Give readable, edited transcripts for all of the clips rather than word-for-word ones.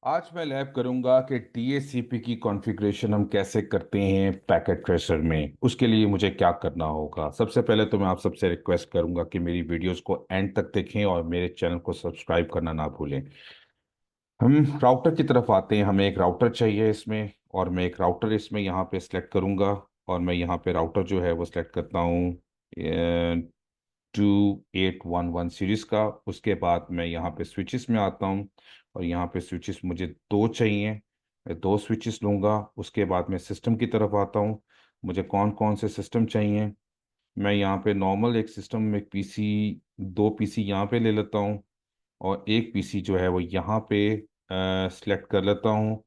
आज मैं लैब करूंगा कि DHCP की कॉन्फ़िगरेशन हम कैसे करते हैं पैकेट ट्रेसर में। उसके लिए मुझे क्या करना होगा। सबसे पहले तो मैं आप सबसे रिक्वेस्ट करूंगा कि मेरी वीडियोस को एंड तक देखें और मेरे चैनल को सब्सक्राइब करना ना भूलें। हम राउटर की तरफ आते हैं। हमें एक राउटर चाहिए इसमें, और मैं एक राउटर इसमें यहाँ पे सिलेक्ट करूंगा। और मैं यहाँ पे राउटर जो है वो सिलेक्ट करता हूँ 2811 सीरीज का। उसके बाद मैं यहाँ पे स्विचेस में आता हूँ, और यहाँ पे स्विचेस मुझे दो चाहिए। मैं दो स्विचेस लूँगा। उसके बाद मैं सिस्टम की तरफ आता हूँ। मुझे कौन कौन से सिस्टम चाहिए। मैं यहाँ पे नॉर्मल एक सिस्टम में एक पीसी, दो पीसी यहाँ पे ले लेता हूँ, और एक पीसी जो है वो यहाँ पे सिलेक्ट कर लेता हूँ।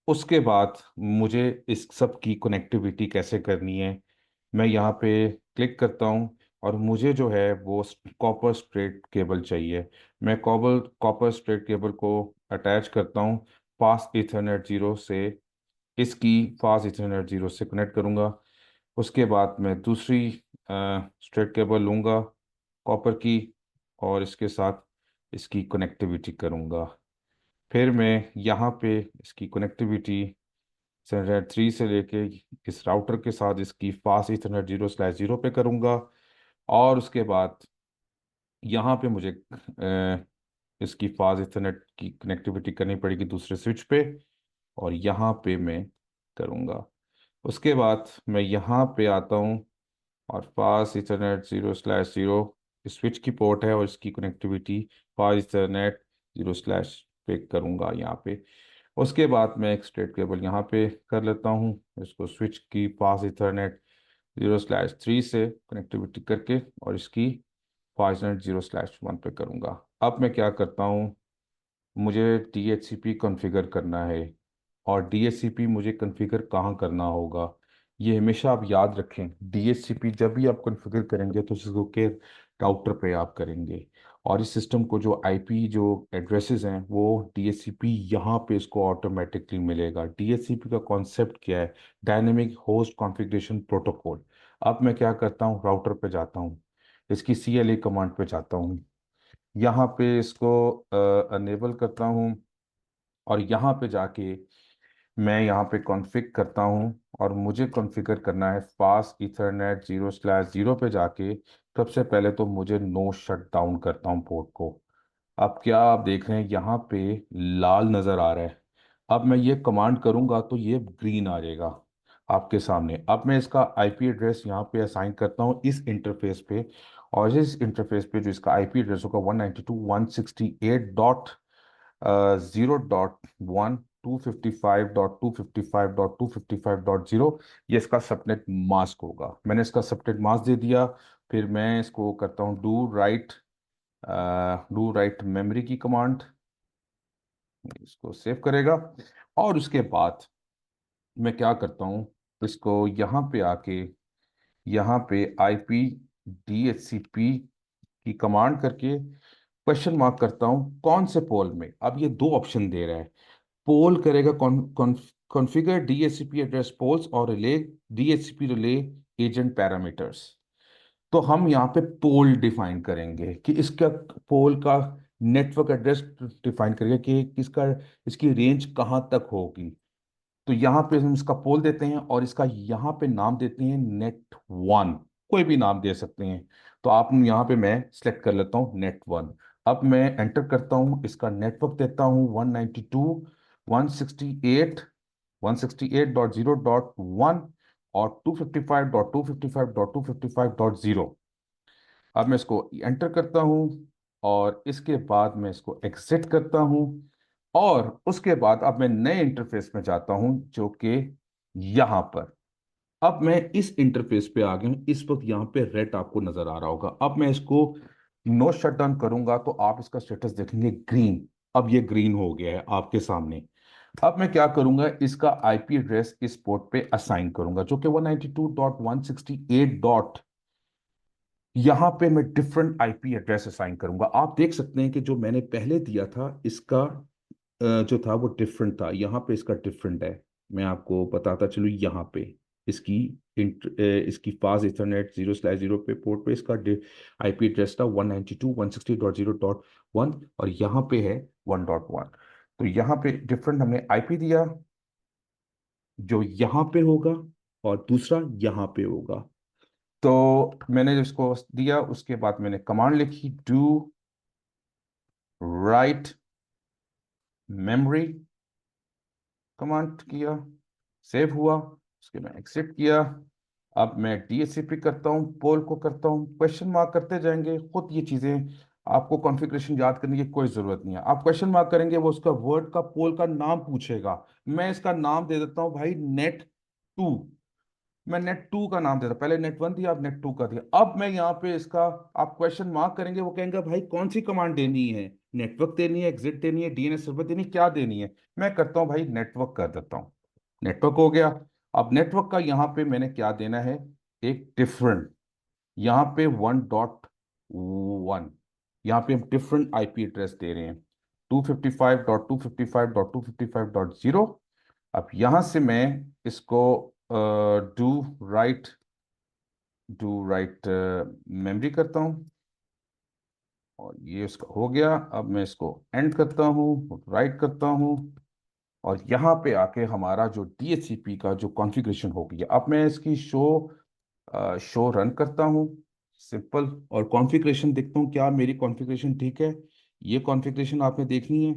उसके बाद मुझे इस सब की कनेक्टिविटी कैसे करनी है, मैं यहाँ पे क्लिक करता हूँ। और मुझे जो है वो कॉपर स्ट्रेट केबल चाहिए। मैं कॉपर स्ट्रेट केबल को अटैच करता हूँ फास्ट इथरनेट जीरो से। इसकी फास्ट इथरनेट जीरो से कनेक्ट करूँगा। उसके बाद मैं दूसरी स्ट्रेट केबल लूँगा कॉपर की, और इसके साथ इसकी कनेक्टिविटी करूँगा। फिर मैं यहाँ पे इसकी कनेक्टिविटी सेंटर 3 से लेके इस राउटर के साथ इसकी फास्ट इथरनेट 0/0 पे करूँगा। और उसके बाद यहाँ पे मुझे इसकी फास्ट इथरनेट की कनेक्टिविटी करनी पड़ेगी दूसरे स्विच पे, और यहाँ पे मैं करूँगा। उसके बाद मैं यहाँ पे आता हूँ, और फास्ट इथरनेट 0/0 स्विच की पोर्ट है, और इसकी कनेक्टिविटी फास्ट इथरनेट 0/ पे करूँगा यहाँ पे। उसके बाद मैं एक स्ट्रेट केबल यहाँ पे कर लेता हूँ, इसको स्विच की पास इथरनेट 0/3 से कनेक्टिविटी करके, और इसकी पास इथरनेट 0/1 पे करूँगा। अब मैं क्या करता हूँ, मुझे DHCP कॉन्फ़िगर करना है। और DHCP मुझे कॉन्फ़िगर कहाँ करना होगा, ये हमेशा आप याद रखें। DHCP जब भी आप कॉन्फ़िगर करेंगे तो सिस्को के राउटर पे आप करेंगे। और इस सिस्टम को जो IP जो एड्रेसेस हैं वो DHCP यहाँ पे इसको ऑटोमेटिकली मिलेगा। DHCP का कॉन्सेप्ट क्या है, डायनेमिक होस्ट कॉन्फ़िगरेशन प्रोटोकॉल। अब मैं क्या करता हूँ, राउटर पे जाता हूँ, इसकी CLA कमांड पे जाता हूँ, यहाँ पे इसको अनेबल करता हूँ। और यहाँ पे जाके मैं यहाँ पे कॉन्फ़िग करता हूँ, और मुझे कॉन्फ़िगर करना है फास्ट इथरनेट 0/0 पे जाके। सबसे पहले तो मुझे नो शट डाउन करता हूँ पोर्ट को। अब क्या आप देख रहे हैं यहाँ पे लाल नज़र आ रहा है। अब मैं ये कमांड करूँगा तो ये ग्रीन आ जाएगा आपके सामने। अब मैं इसका IP एड्रेस यहाँ पे असाइन करता हूँ इस इंटरफेस पे। और इस इंटरफेस पे जो इसका IP एड्रेस होगा 192.168.0.1 255.255.255.0, ये इसका सबनेट मास्क होगा। मैंने इसका सबनेट मास्क दे दिया। फिर मैं इसको करता हूँ डू राइट मेमोरी की कमांड, इसको सेव करेगा। और उसके बाद मैं क्या करता हूँ, इसको यहाँ पे आके यहाँ पे IP DHCP की कमांड करके क्वेश्चन मार्क करता हूँ कौन से पोल में। अब ये दो ऑप्शन दे रहा है, पोल करेगा कॉन्फ़िगर DHCP एड्रेस पोल्स और relay DHCP relay agent parameters. तो हम यहाँ पे पोल डिफाइन करेंगे कि इसका पोल का नेटवर्क एड्रेस डिफाइन करेंगे कि इसका इसकी रेंज कहाँ तक होगी। तो यहाँ पे हम इसका पोल देते हैं, और इसका यहाँ पे नाम देते हैं नेट 1। कोई भी नाम दे सकते हैं। तो आप यहाँ पे मैं सेलेक्ट कर लेता हूँ नेट 1। अब मैं एंटर करता हूँ, इसका नेटवर्क देता हूँ 192.168.168.0.1 और 255.255.255.0। अब मैं इसको एंटर करता हूँ, और इसके बाद मैं इसको एग्जिट करता हूँ। और उसके बाद अब मैं नए इंटरफेस में जाता हूँ जो कि यहाँ पर। अब मैं इस इंटरफेस पे आ गया हूँ। इस वक्त यहाँ पे रेड आपको नजर आ रहा होगा। अब मैं इसको नो शट डाउन करूंगा तो आप इसका स्टेटस देखेंगे ग्रीन। अब ये ग्रीन हो गया है आपके सामने। अब मैं क्या करूंगा, इसका IP एड्रेस इस पोर्ट पे असाइन करूंगा जो कि 192.168 डॉट, यहाँ पे मैं डिफरेंट IP एड्रेस असाइन करूंगा। आप देख सकते हैं कि जो मैंने पहले दिया था इसका जो था वो डिफरेंट था, यहाँ पे इसका डिफरेंट है। मैं आपको बताता चलूँ, यहाँ पे इसकी इसकी फास्ट इथरनेट 0/0 पे पोर्ट पे इसका IP एड्रेस था 192.168.0.1, और यहाँ पे है 1.1। तो यहाँ पे डिफरेंट हमने आईपी दिया, जो यहाँ पे होगा और दूसरा यहाँ पे होगा। तो मैंने इसको दिया, उसके बाद मैंने कमांड लिखी, डू राइट मेमोरी, कमांड किया, सेव हुआ, उसके मैं एग्जिट किया। अब मैं डीएचसीपी करता हूँ, पोल को करता हूँ, क्वेश्चन मार्क करते जाएंगे खुद। ये चीज़ें आपको कॉन्फ़िगरेशन याद करने की कोई ज़रूरत नहीं है। आप क्वेश्चन मार्क करेंगे, वो उसका वर्ड का पोल का नाम पूछेगा। मैं इसका नाम दे देता हूँ भाई नेट टू। मैं नेट टू का नाम देता, पहले नेट वन दिया, अब नेट टू का दिया। अब मैं यहाँ पे इसका, आप क्वेश्चन मार्क करेंगे, वो कहेंगे भाई कौन सी कमांड देनी है, नेटवर्क देनी है, एग्जिट देनी है, डीएनएस सर्वर देनी है, क्या देनी है। मैं करता हूँ भाई नेटवर्क कर देता हूँ। नेटवर्क हो गया। अब नेटवर्क का यहाँ पे मैंने क्या देना है, एक डिफरेंट, यहाँ पे 1.1, यहाँ पे हम डिफरेंट आईपी एड्रेस दे रहे हैं, 255.255.255.0। अब यहाँ से मैं इसको डू राइट मेमोरी करता हूँ, और ये इसका हो गया। अब मैं इसको एंड करता हूँ, राइट करता हूँ, और यहाँ पे आके हमारा जो डीएचसीपी का जो कॉन्फ़िगरेशन हो गया। अब मैं इसकी शो रन करता हूँ, सिंपल, और कॉन्फ़िगरेशन देखता हूँ क्या मेरी कॉन्फ़िगरेशन ठीक है। ये कॉन्फ़िगरेशन आपने देखनी है,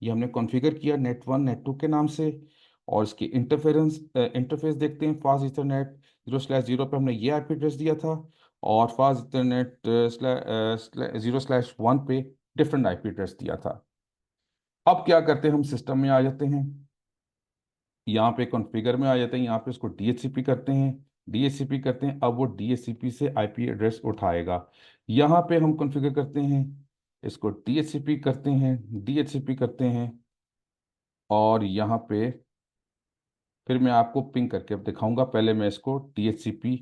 ये हमने कॉन्फ़िगर किया नेट वन नेट टू के नाम से। और इसकी इंटरफेस देखते हैं, फास्ट इथरनेट 0/0 पे हमने ये आईपी एड्रेस दिया था, और फास्ट इथरनेट 0/1 पे डिफरेंट आईपी एड्रेस दिया था। अब क्या करते हैं, हम सिस्टम में आ जाते हैं, यहाँ पे कॉन्फ़िगर में आ जाते हैं, यहाँ पे इसको डीएचसीपी करते हैं, डीएचसीपी करते हैं। अब वो डीएचसीपी से आईपी एड्रेस उठाएगा। यहाँ पे हम कॉन्फ़िगर करते हैं, इसको डीएचसीपी करते हैं, डीएचसीपी करते हैं, और यहाँ पे फिर मैं आपको पिंग करके अब दिखाऊंगा। पहले मैं इसको डीएचसीपी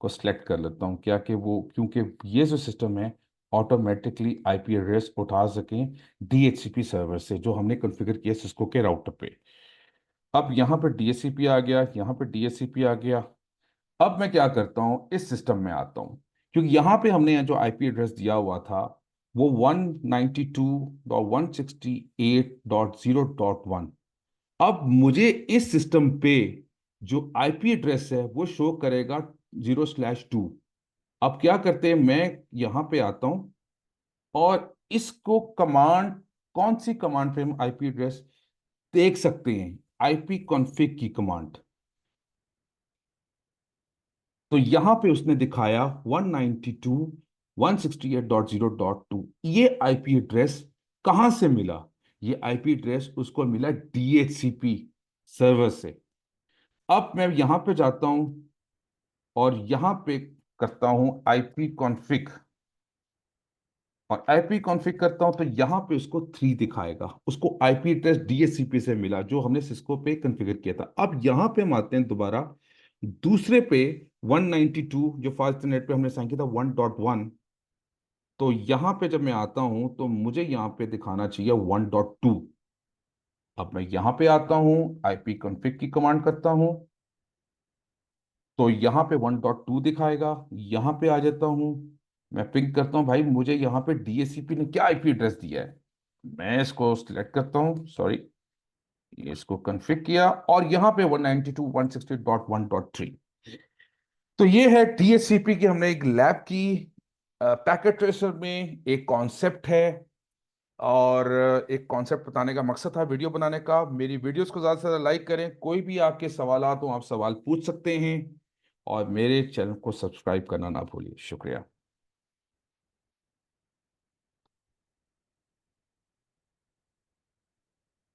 को सिलेक्ट कर लेता हूँ, क्या कि वो, क्योंकि ये जो सिस्टम है ऑटोमेटिकली आईपी एड्रेस उठा सकें डीएचसीपी सर्वर से, जो हमने कॉन्फ़िगर किया सिस्को के राउटर पे। अब यहाँ पे डीएचसीपी आ गया, यहाँ पे डीएचसीपी आ गया। अब मैं क्या करता हूँ, इस सिस्टम में आता हूँ, क्योंकि यहाँ पे हमने जो आईपी एड्रेस दिया हुआ था वो 192.168.0.1। अब मुझे इस सिस्टम पे जो आईपी एड्रेस है वो शो करेगा 0/2। अब क्या करते हैं, मैं यहाँ पे आता हूँ, और इसको कमांड, कौन सी कमांड पे हम आईपी एड्रेस देख सकते हैं, आईपी कॉन्फ़िग की कमांड। तो यहां पे उसने दिखाया 192.168.0.2। ये आईपी एड्रेस कहां से मिला, ये आईपी एड्रेस उसको मिला डीएचसीपी सर्वर से। अब मैं यहां पे जाता हूं, और यहां पे करता हूं आईपी कॉन्फ़िग, और आईपी कॉन्फ़िग करता हूं, तो यहां पे उसको 3 दिखाएगा, उसको आईपी एड्रेस डीएचसीपी से मिला जो हमने सिस्को पे कॉन्फ़िगर किया था। अब यहां पे हम आते हैं दोबारा दूसरे पे, 192 जो फास्ट नेट पे हमने साइन किया था 1.1। तो यहां पे जब मैं आता हूं तो मुझे यहां पे दिखाना चाहिए 1.2। अब मैं यहां पे आता हूं, आईपी कॉन्फ़िग की कमांड करता हूं, तो यहां पे 1.2 दिखाएगा। यहां पे आ जाता हूं, मैं पिंग करता हूं, भाई मुझे यहां पे डीएचसीपी ने क्या आईपी एड्रेस दिया है। मैं इसको सिलेक्ट करता हूं, सॉरी, इसको कॉन्फ़िग किया, और यहां पे 192.168.1.3। तो ये है डीएचसीपी की हमने एक लैब की। पैकेट ट्रेसर में एक कॉन्सेप्ट है, और एक कॉन्सेप्ट बताने का मकसद था वीडियो बनाने का। मेरी वीडियोस को ज़्यादा से ज़्यादा लाइक करें, कोई भी आपके सवालात हो आप सवाल पूछ सकते हैं, और मेरे चैनल को सब्सक्राइब करना ना भूलिए। शुक्रिया।